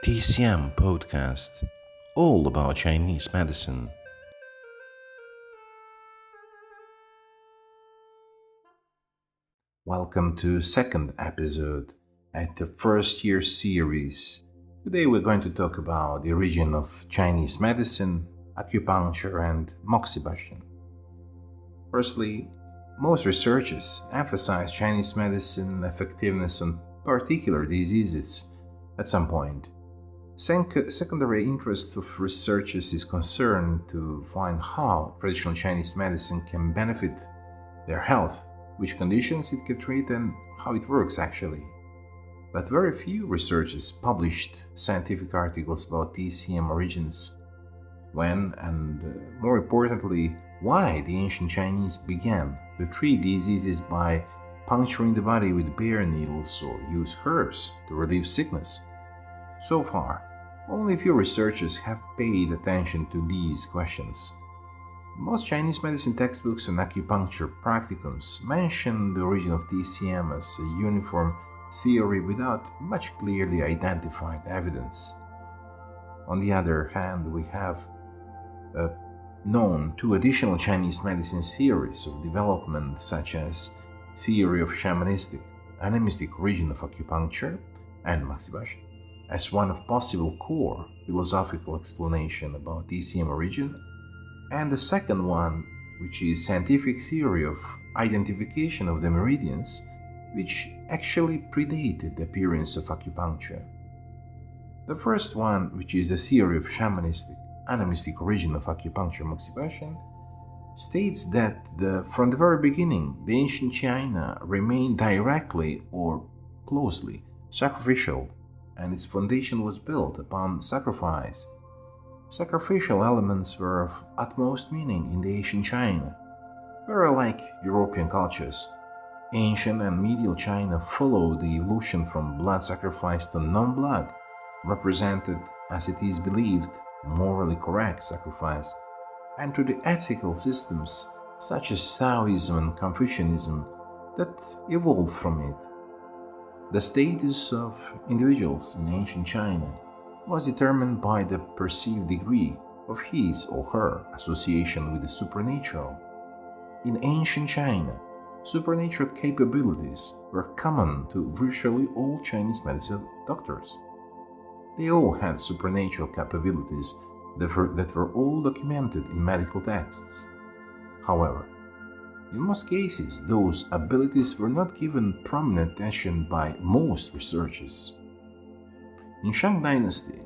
TCM podcast, all about Chinese medicine. Welcome to second episode at the first year series. Today we're going to talk about the origin of Chinese medicine, acupuncture and Moxibustion. Firstly, most researchers emphasize Chinese medicine effectiveness on particular diseases at some point. Secondary interest of researchers is concerned to find how traditional Chinese medicine can benefit their health, which conditions it can treat, and how it works actually. But very few researchers published scientific articles about TCM origins, when, and more importantly, why the ancient Chinese began to treat diseases by puncturing the body with bare needles or use herbs to relieve sickness. So far, only a few researchers have paid attention to these questions. Most Chinese medicine textbooks and acupuncture practicums mention the origin of TCM as a uniform theory without much clearly identified evidence. On the other hand, we have known two additional Chinese medicine theories of development, such as theory of shamanistic, animistic origin of acupuncture, and Moxibustion, as one of possible core philosophical explanation about TCM origin, and the second one, which is scientific theory of identification of the meridians, which actually predated the appearance of acupuncture. The first one, which is the theory of shamanistic, animistic origin of acupuncture Moxibustion, states that from the very beginning, the ancient China remained directly or closely sacrificial, and its foundation was built upon sacrifice. Sacrificial elements were of utmost meaning in the ancient China. Very like European cultures, ancient and medieval China followed the evolution from blood sacrifice to non-blood, represented, as it is believed, morally correct sacrifice, and to the ethical systems such as Taoism and Confucianism that evolved from it. The status of individuals in ancient China was determined by the perceived degree of his or her association with the supernatural. In ancient China, supernatural capabilities were common to virtually all Chinese medicine doctors. They all had supernatural capabilities that were all documented in medical texts. However, in most cases, those abilities were not given prominent attention by most researchers. In Shang Dynasty,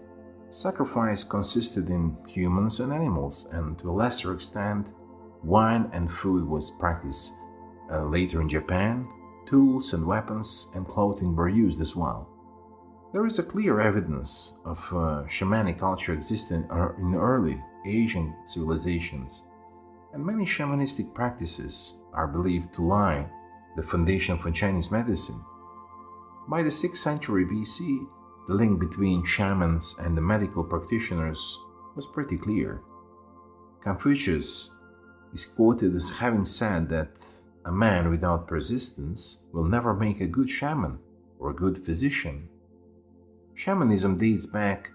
sacrifice consisted in humans and animals, and to a lesser extent, wine and food was practiced. Later in Japan, tools and weapons and clothing were used as well. There is a clear evidence of shamanic culture existing in early Asian civilizations, and many shamanistic practices are believed to lie the foundation for Chinese medicine. By the 6th century BC, the link between shamans and the medical practitioners was pretty clear. Confucius is quoted as having said that a man without persistence will never make a good shaman or a good physician. Shamanism dates back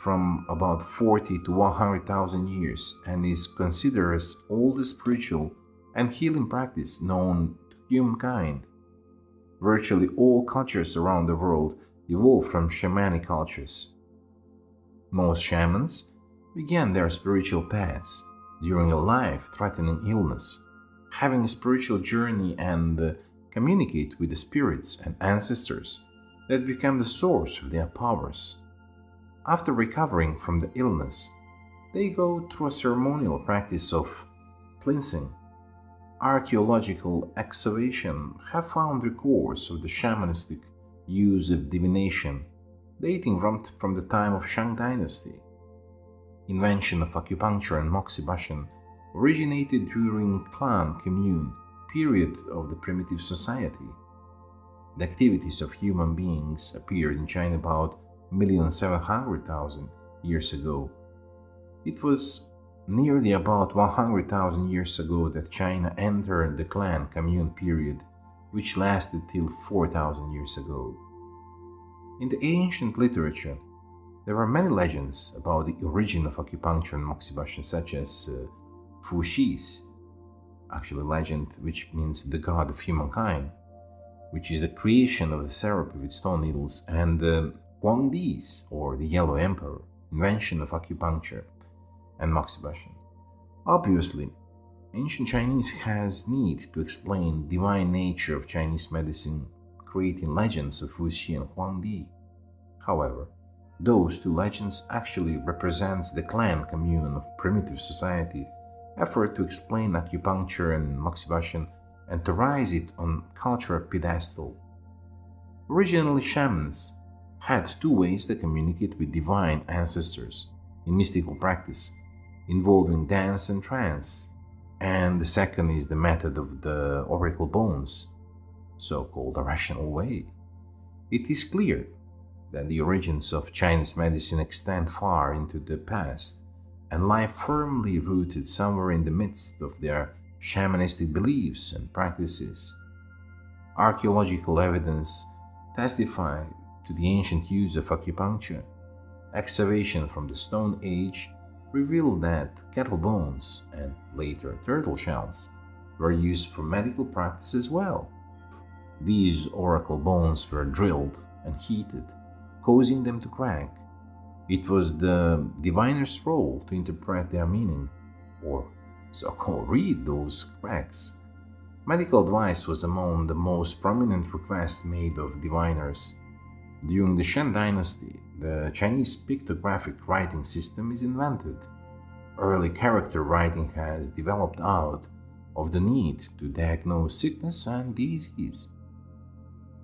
from about 40 to 100,000 years and is considered as oldest spiritual and healing practice known to humankind. Virtually all cultures around the world evolved from shamanic cultures. Most shamans began their spiritual paths during a life-threatening illness, having a spiritual journey and communicate with the spirits and ancestors that became the source of their powers. After recovering from the illness, they go through a ceremonial practice of cleansing. Archaeological excavation have found records of the shamanistic use of divination dating from the time of Shang Dynasty. Invention of acupuncture and Moxibustion originated during clan commune period of the primitive society. The activities of human beings appeared in China about 1,700,000 years ago. It was nearly about 100,000 years ago that China entered the clan commune period, which lasted till 4,000 years ago. In the ancient literature, There are many legends about the origin of acupuncture and Moxibustion, such as Fu Shi's, actually legend which means the god of humankind, which is the creation of the therapy with stone needles, and Guangdi's, or the Yellow Emperor, invention of acupuncture and Moxibustion. Obviously, ancient Chinese has need to explain divine nature of Chinese medicine, creating legends of Fu Xi and Huangdi. However, those two legends actually represents the clan commune of primitive society effort to explain acupuncture and Moxibustion and to rise it on cultural pedestal. Originally, shamans had two ways to communicate with divine ancestors in mystical practice, involving dance and trance, and the second is the method of the oracle bones, so-called rational way. It is clear that the origins of Chinese medicine extend far into the past and lie firmly rooted somewhere in the midst of their shamanistic beliefs and practices. Archaeological evidence testifies to the ancient use of acupuncture. Excavation from the Stone Age revealed that cattle bones and later turtle shells were used for medical practice as well. These oracle bones were drilled and heated, causing them to crack. It was the diviner's role to interpret their meaning, or so-called read those cracks. Medical advice was among the most prominent requests made of diviners. During the Shan dynasty, the Chinese pictographic writing system is invented. Early character writing has developed out of the need to diagnose sickness and disease.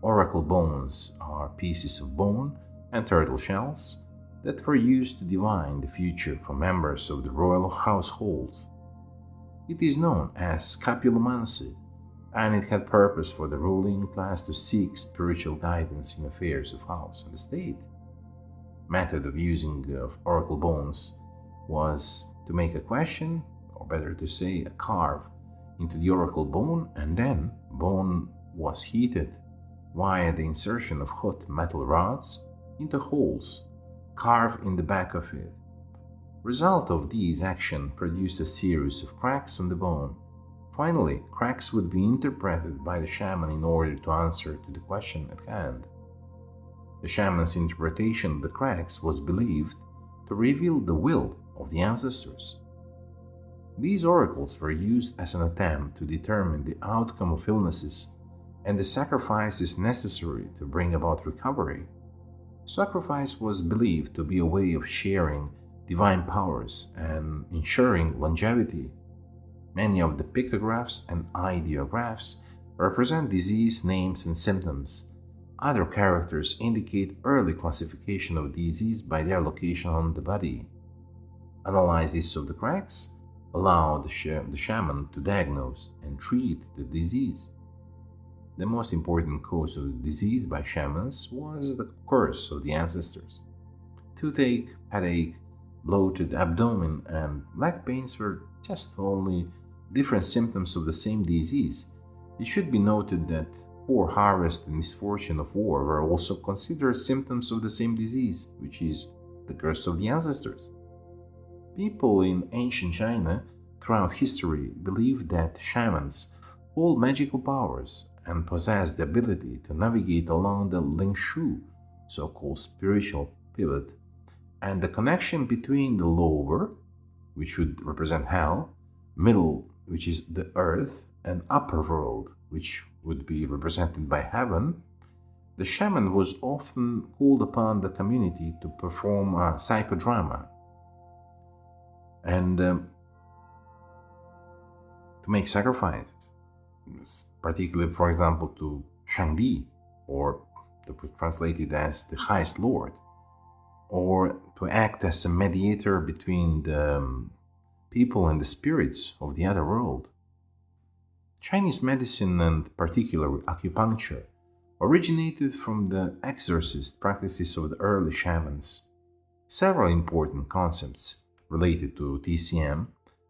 Oracle bones are pieces of bone and turtle shells that were used to divine the future for members of the royal households. It is known as scapulomancy, and it had purpose for the ruling class to seek spiritual guidance in affairs of house and state. Method of using of oracle bones was to make a question, or better to say, a carve into the oracle bone, and then bone was heated via the insertion of hot metal rods into holes carved in the back of it. Result of these action produced a series of cracks on the bone. Finally, cracks would be interpreted by the shaman in order to answer to the question at hand. The shaman's interpretation of the cracks was believed to reveal the will of the ancestors. These oracles were used as an attempt to determine the outcome of illnesses and the sacrifices necessary to bring about recovery. Sacrifice was believed to be a way of sharing divine powers and ensuring longevity. Many of the pictographs and ideographs represent disease names and symptoms. Other characters indicate early classification of disease by their location on the body. Analysis of the cracks allowed the shaman to diagnose and treat the disease. The most important cause of the disease by shamans was the curse of the ancestors. Toothache, headache, bloated abdomen, and leg pains were just only different symptoms of the same disease. It should be noted that poor harvest and misfortune of war were also considered symptoms of the same disease, which is the curse of the ancestors. People in ancient China throughout history believed that shamans hold magical powers and possess the ability to navigate along the Ling Shu, so-called spiritual pivot, and the connection between the lower, which would represent hell, middle, which is the earth, and upper world, which would be represented by heaven. The shaman was often called upon the community to perform a psychodrama and to make sacrifices, particularly, for example, to Shangdi, or to be translated as the highest lord, or to act as a mediator between the people and the spirits of the other world. Chinese medicine, and particularly acupuncture, originated from the exorcist practices of the early shamans. Several important concepts related to TCM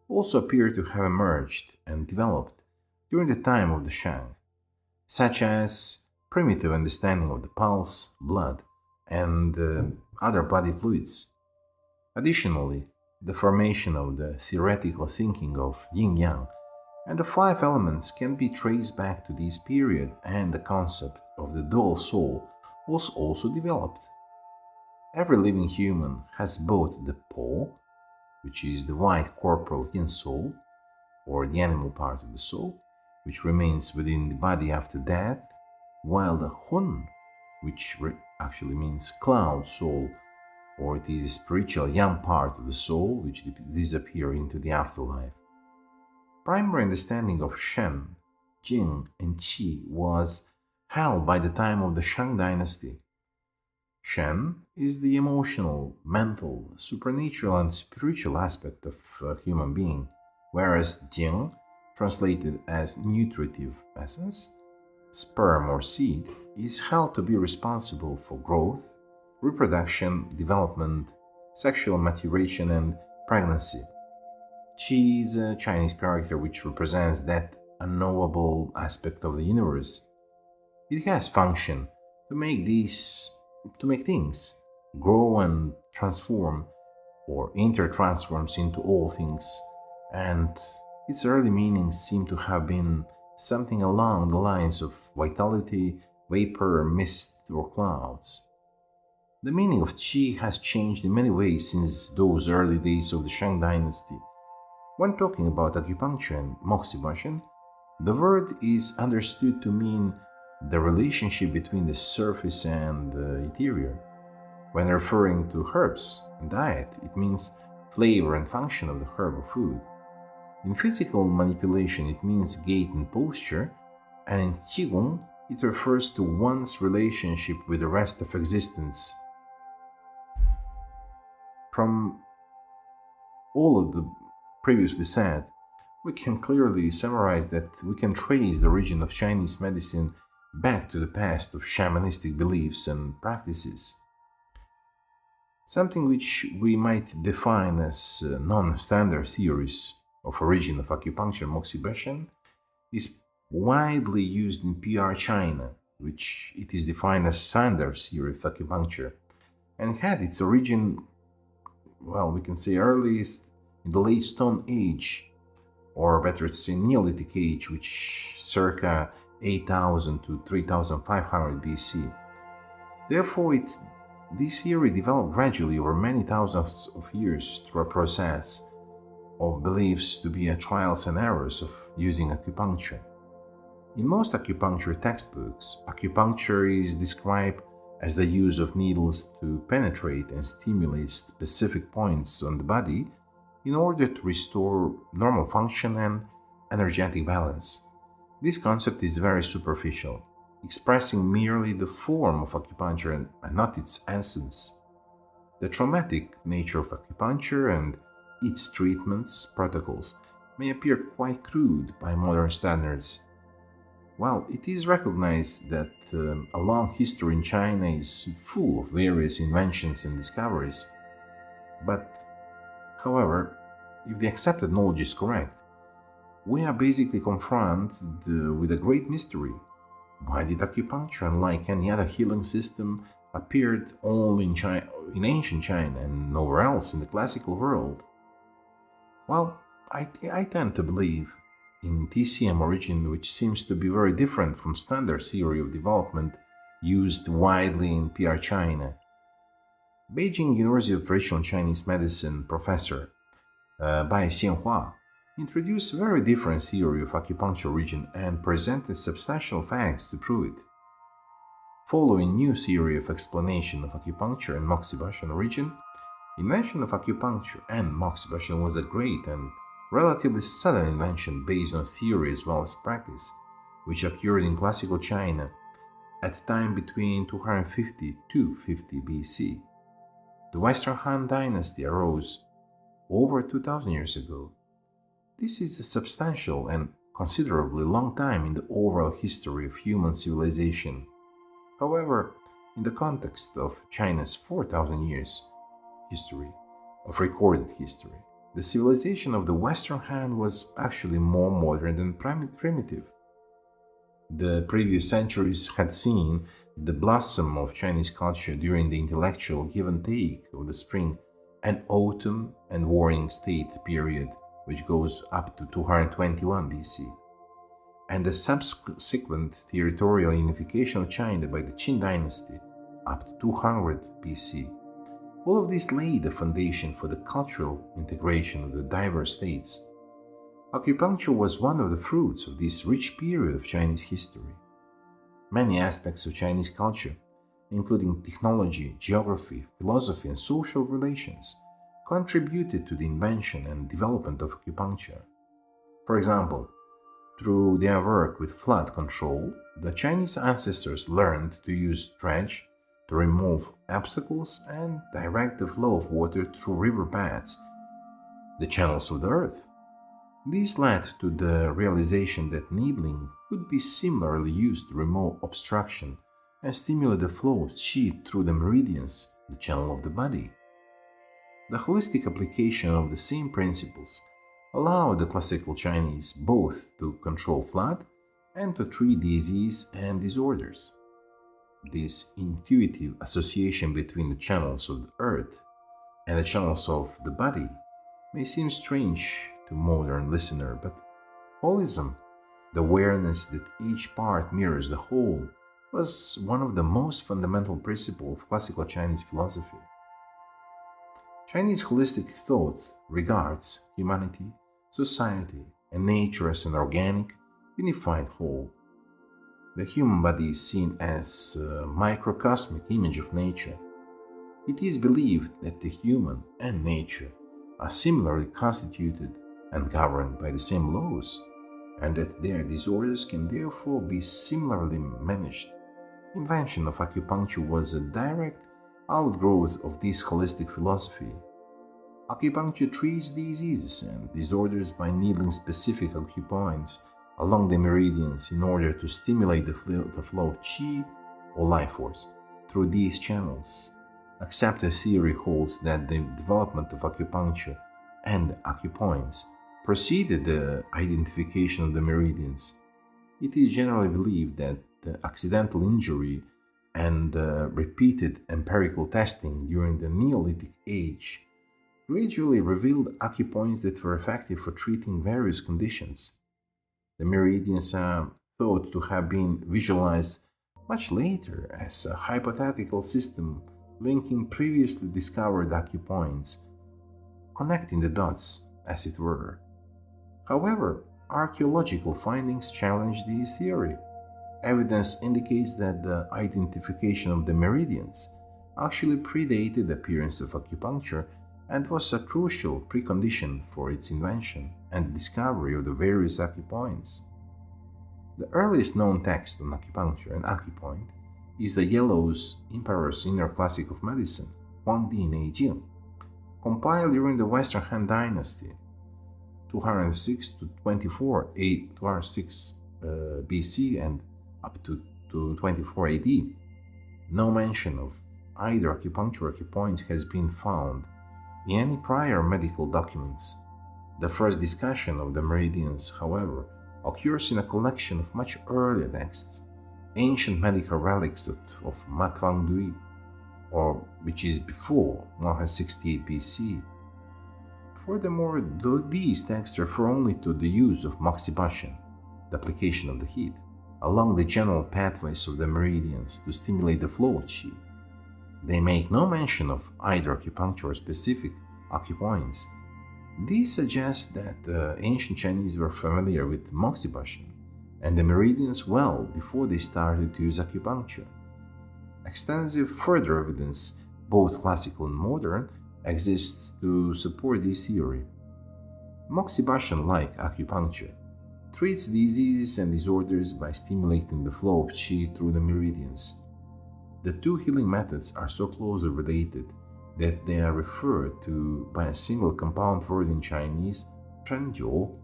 also appear to have emerged and developed during the time of the Shang, such as primitive understanding of the pulse, blood, and other body fluids. Additionally, the formation of the theoretical thinking of yin-yang and the five elements can be traced back to this period, and the concept of the dual soul was also developed. Every living human has both the Po, which is the white corporal yin soul, or the animal part of the soul, which remains within the body after death, while the Hun, which actually means cloud soul, or it is the spiritual yang part of the soul, which disappear into the afterlife. Primary understanding of Shen, Jing, and Qi was held by the time of the Shang dynasty. Shen is the emotional, mental, supernatural, and spiritual aspect of a human being, whereas Jing, translated as nutritive essence, sperm or seed, is held to be responsible for growth, reproduction, development, sexual maturation, and pregnancy. Qi is a Chinese character which represents that unknowable aspect of the universe. It has function to make things grow and transform, or intertransforms into all things, and its early meanings seem to have been something along the lines of vitality, vapor, mist, or clouds. The meaning of Qi has changed in many ways since those early days of the Shang dynasty. When talking about acupuncture and Moxibustion, the word is understood to mean the relationship between the surface and the interior. When referring to herbs and diet, it means flavor and function of the herb or food. In physical manipulation, it means gait and posture, and in Qigong, it refers to one's relationship with the rest of existence. From all of the previously said, we can clearly summarize that we can trace the origin of Chinese medicine back to the past of shamanistic beliefs and practices. Something which we might define as non-standard theories of origin of acupuncture Moxibustion is widely used in PR China, which it is defined as standard theory of acupuncture, and had its origin, well, we can say earliest in the late Stone Age, or better to say Neolithic Age, which circa 8000 to 3500 BC. Therefore, this theory developed gradually over many thousands of years through a process of beliefs to be a trials and errors of using acupuncture. In most acupuncture textbooks, acupuncture is described as the use of needles to penetrate and stimulate specific points on the body in order to restore normal function and energetic balance. This concept is very superficial, expressing merely the form of acupuncture and not its essence. The traumatic nature of acupuncture and its treatments protocols may appear quite crude by modern standards. While it is recognized that a long history in China is full of various inventions and discoveries, however, if the accepted knowledge is correct, we are basically confronted with a great mystery. Why did acupuncture, unlike any other healing system, appeared only in ancient China and nowhere else in the classical world? Well, I tend to believe in TCM origin, which seems to be very different from standard theory of development used widely in PR China. Beijing University of Traditional Chinese Medicine professor Bai Xianhua introduced a very different theory of acupuncture origin and presented substantial facts to prove it. Following new theory of explanation of acupuncture and Moxibustion origin, invention of acupuncture and Moxibustion was a great and relatively sudden invention based on theory as well as practice, which occurred in classical China at time between 250 to 50 BC. The Western Han Dynasty arose over 2000 years ago. This is a substantial and considerably long time in the overall history of human civilization. However, in the context of China's 4000 years history of recorded history, the civilization of the Western Han was actually more modern than primitive. The previous centuries had seen the blossom of Chinese culture during the intellectual give and take of the spring and autumn and warring state period, which goes up to 221 BC, and the subsequent territorial unification of China by the Qin dynasty up to 200 BC. All of this laid the foundation for the cultural integration of the diverse states. Acupuncture was one of the fruits of this rich period of Chinese history. Many aspects of Chinese culture, including technology, geography, philosophy, and social relations, contributed to the invention and development of acupuncture. For example, through their work with flood control, the Chinese ancestors learned to use dredge to remove obstacles and direct the flow of water through river beds, the channels of the earth. This led to the realization that needling could be similarly used to remove obstruction and stimulate the flow of qi through the meridians, the channel of the body. The holistic application of the same principles allowed the classical Chinese both to control flood and to treat disease and disorders. This intuitive association between the channels of the earth and the channels of the body may seem strange to modern listener, but holism, the awareness that each part mirrors the whole, was one of the most fundamental principles of classical Chinese philosophy. Chinese holistic thought regards humanity, society, and nature as an organic, unified whole. The human body is seen as a microcosmic image of nature. It is believed that the human and nature are similarly constituted and governed by the same laws, and that their disorders can therefore be similarly managed. The invention of acupuncture was a direct outgrowth of this holistic philosophy. Acupuncture treats diseases and disorders by needling specific acupoints along the meridians in order to stimulate the flow of qi or life force through these channels. Accepted theory holds that the development of acupuncture and acupoints preceded the identification of the meridians. It is generally believed that the accidental injury and repeated empirical testing during the Neolithic age gradually revealed acupoints that were effective for treating various conditions. The meridians are thought to have been visualized much later as a hypothetical system linking previously discovered acupoints, connecting the dots, as it were. However, archaeological findings challenge this theory. Evidence indicates that the identification of the meridians actually predated the appearance of acupuncture and was a crucial precondition for its invention and the discovery of the various acupoints. The earliest known text on acupuncture and acupoint is the Yellow's Emperor's Inner Classic of Medicine, Huangdi Neijing, compiled during the Western Han Dynasty, 206 to 206 BC and up to 24 AD. No mention of either acupuncture or acupoints has been found in any prior medical documents. The first discussion of the meridians, however, occurs in a collection of much earlier texts, ancient medical relics of Matwangdui, which is before 168 BC. Furthermore, these texts refer only to the use of Moxibustion, the application of the heat, along the general pathways of the meridians to stimulate the flow of qi. They make no mention of either acupuncture or specific acupoints. This suggests that the ancient Chinese were familiar with Moxibustion and the meridians well before they started to use acupuncture. Extensive further evidence, both classical and modern, exists to support this theory. Moxibustion, like acupuncture, treats diseases and disorders by stimulating the flow of qi through the meridians. The two healing methods are so closely related that they are referred to by a single compound word in Chinese, zhenjiu,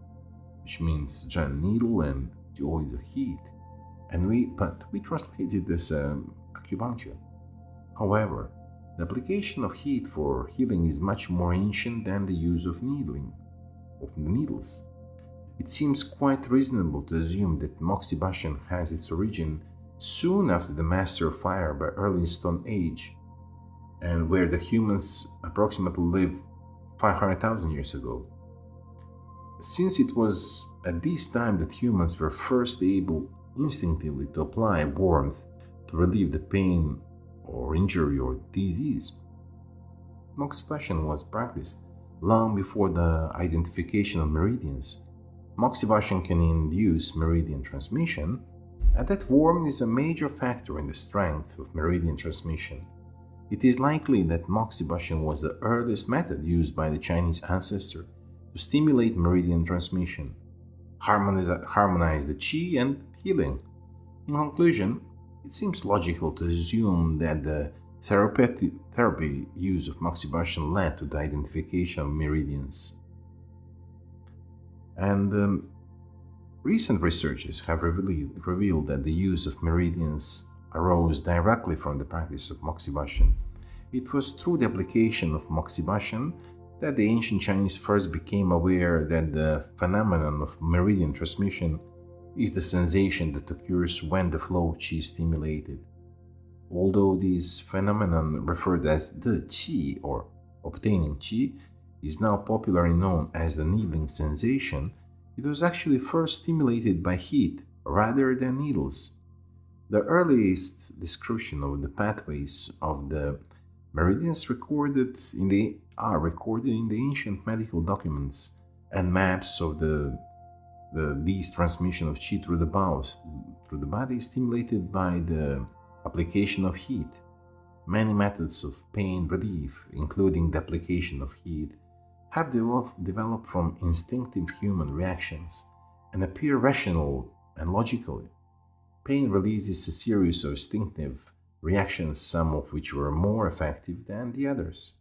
which means zhen needle and jiu is a heat, but we translate it as acupuncture. However, the application of heat for healing is much more ancient than the use of needles. it seems quite reasonable to assume that Moxibustion has its origin soon after the Master of Fire by early Stone Age, and where the humans approximately lived 500,000 years ago. Since it was at this time that humans were first able instinctively to apply warmth to relieve the pain or injury or disease, Moxibustion was practiced long before the identification of meridians. Moxibustion can induce meridian transmission, and that warmth is a major factor in the strength of meridian transmission. It is likely that Moxibustion was the earliest method used by the Chinese ancestor to stimulate meridian transmission, harmonize the qi, and healing. In conclusion, it seems logical to assume that the therapy use of Moxibustion led to the identification of meridians. And recent researches have revealed that the use of meridians arose directly from the practice of Moxibustion. It was through the application of Moxibustion that the ancient Chinese first became aware that the phenomenon of meridian transmission is the sensation that occurs when the flow of qi is stimulated. Although this phenomenon, referred as the qi or obtaining qi, is now popularly known as the needling sensation, it was actually first stimulated by heat rather than needles. The earliest description of the pathways of the meridians are recorded in the ancient medical documents and maps of these transmission of qi through the body stimulated by the application of heat. Many methods of pain relief, including the application of heat, have developed from instinctive human reactions and appear rational and logical. Pain releases a series of instinctive reactions, some of which were more effective than the others.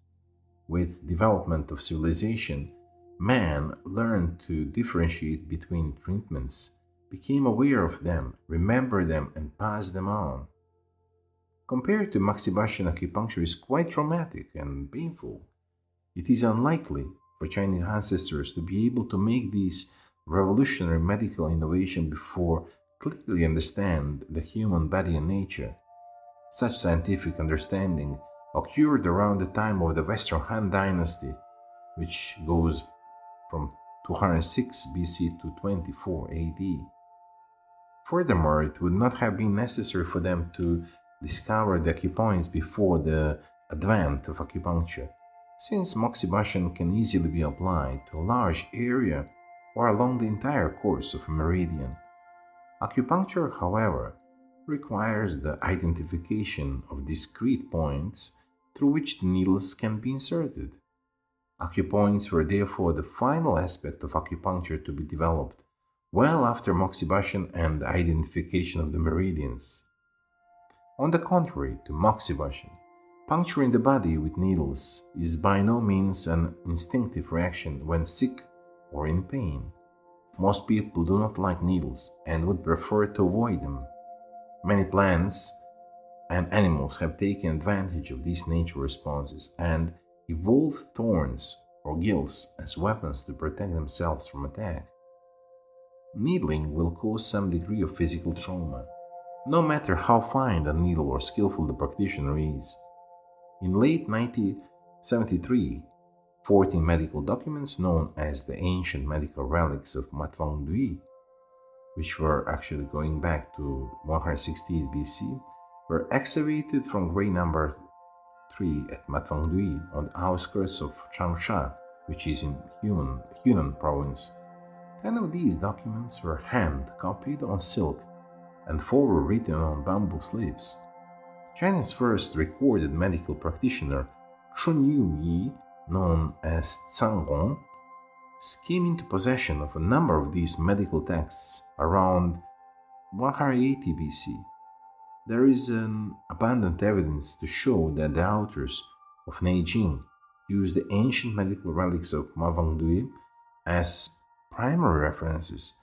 With development of civilization, man learned to differentiate between treatments, became aware of them, remembered them, and passed them on. Compared to Moxibustion, acupuncture is quite traumatic and painful. It is unlikely for Chinese ancestors to be able to make this revolutionary medical innovation before clearly understand the human body and nature. Such scientific understanding occurred around the time of the Western Han Dynasty, which goes from 206 BC to 24 AD. Furthermore, it would not have been necessary for them to discover the acupoints before the advent of acupuncture, since Moxibustion can easily be applied to a large area or along the entire course of a meridian. Acupuncture, however, requires the identification of discrete points through which the needles can be inserted. Acupoints were therefore the final aspect of acupuncture to be developed well after Moxibustion and the identification of the meridians. On the contrary to Moxibustion, puncturing the body with needles is by no means an instinctive reaction when sick or in pain. Most people do not like needles and would prefer to avoid them. Many plants and animals have taken advantage of these natural responses and evolved thorns or gills as weapons to protect themselves from attack. Needling will cause some degree of physical trauma, no matter how fine the needle or skillful the practitioner is. In late 1973, 14 medical documents known as the ancient medical relics of Matwangdui, which were actually going back to 160 BC, were excavated from grave number 3 at Matwangdui on the outskirts of Changsha, which is in Yunnan province. 10 of these documents were hand-copied on silk and 4 were written on bamboo slips. China's first recorded medical practitioner, Chunyu Yi, known as Cangong, came into possession of a number of these medical texts around 180 BC. There is abundant evidence to show that the authors of Neijing used the ancient medical relics of Mavangdui as primary references,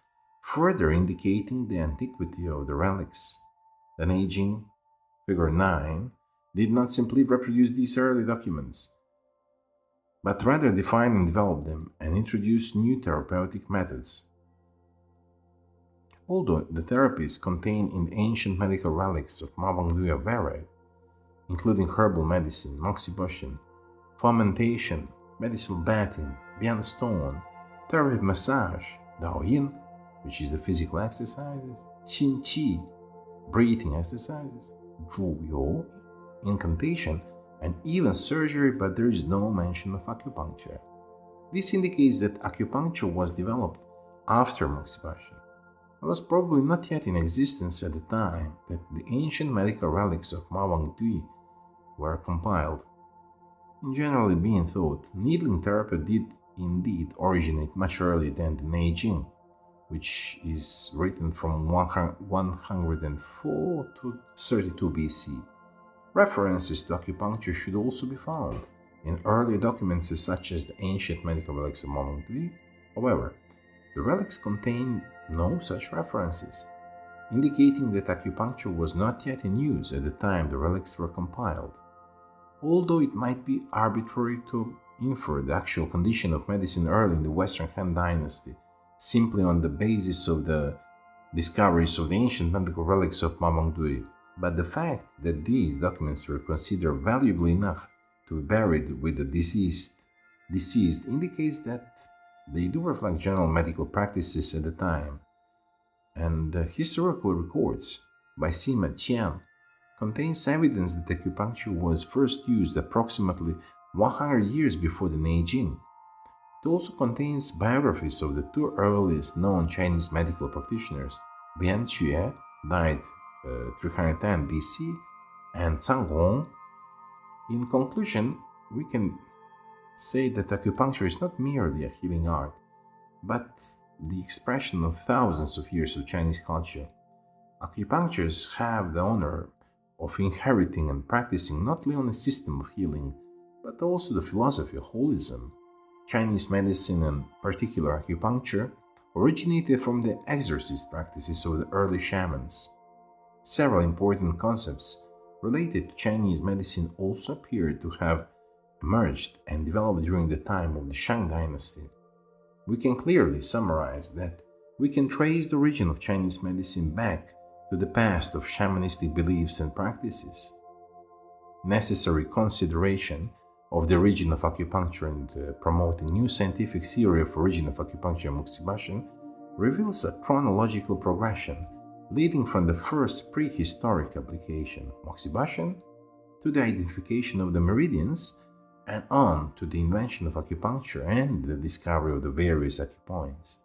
further indicating the antiquity of the relics. The Neijing, figure 9, did not simply reproduce these early documents, but rather define and develop them and introduce new therapeutic methods. Although the therapies contained in the ancient medical relics of Mawangdui are varied, including herbal medicine, moxibustion, fermentation, medicinal bathing, bian stone, therapy massage, Daoyin, which is the physical exercises, Qin Qi, breathing exercises, Zhu You, incantation, and even surgery, but there is no mention of acupuncture. This indicates that acupuncture was developed after moxibustion. It was probably not yet in existence at the time that the ancient medical relics of Mawangdui were compiled. In generally being thought, needling therapy did indeed originate much earlier than the Neijing, which is written from 104 to 32 BC. References to acupuncture should also be found in earlier documents such as the ancient medical relics of Mawangdui. However, the relics contain no such references, indicating that acupuncture was not yet in use at the time the relics were compiled. Although it might be arbitrary to infer the actual condition of medicine early in the Western Han Dynasty simply on the basis of the discoveries of the ancient medical relics of Mawangdui, but the fact that these documents were considered valuable enough to be buried with the deceased indicates that they do reflect general medical practices at the time, and historical records by Sima Qian contains evidence that acupuncture was first used approximately 100 years before the Neijing. It also contains biographies of the two earliest known Chinese medical practitioners, Bian Que, died 310 BC, and Zhang Hong. In conclusion, we can say that acupuncture is not merely a healing art, but the expression of thousands of years of Chinese culture. Acupuncturists have the honor of inheriting and practicing not only a system of healing, but also the philosophy of holism. Chinese medicine, and particular acupuncture, originated from the exorcist practices of the early shamans. Several important concepts related to Chinese medicine also appear to have emerged and developed during the time of the Shang dynasty. We can clearly summarize that we can trace the origin of Chinese medicine back to the past of shamanistic beliefs and practices. Necessary consideration of the origin of acupuncture and promoting new scientific theory of origin of acupuncture and moxibustion reveals a chronological progression leading from the first prehistoric application, moxibustion, to the identification of the meridians, and on to the invention of acupuncture and the discovery of the various acupoints.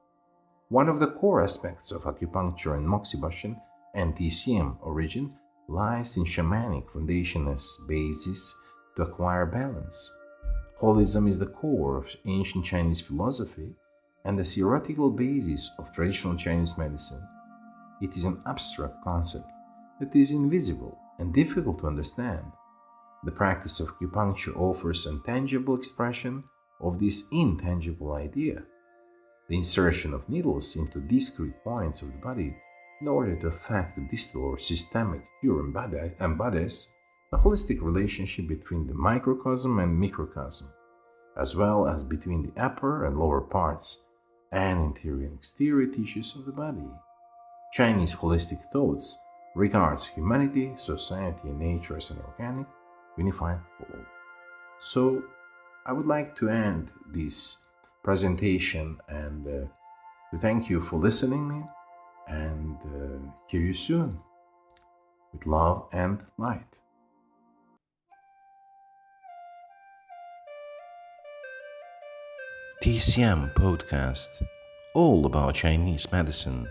One of the core aspects of acupuncture and moxibustion and TCM origin lies in shamanic foundation as basis to acquire balance. Holism is the core of ancient Chinese philosophy and the theoretical basis of traditional Chinese medicine. It is an abstract concept that is invisible and difficult to understand. The practice of acupuncture offers a tangible expression of this intangible idea. The insertion of needles into discrete points of the body in order to effect a distal or systemic cure embodies a holistic relationship between the microcosm and microcosm, as well as between the upper and lower parts and interior and exterior tissues of the body. Chinese holistic thoughts regards humanity, society, and nature as an organic, unified whole. So, I would like to end this presentation and to thank you for listening me, and hear you soon with love and light. TCM Podcast, all about Chinese medicine.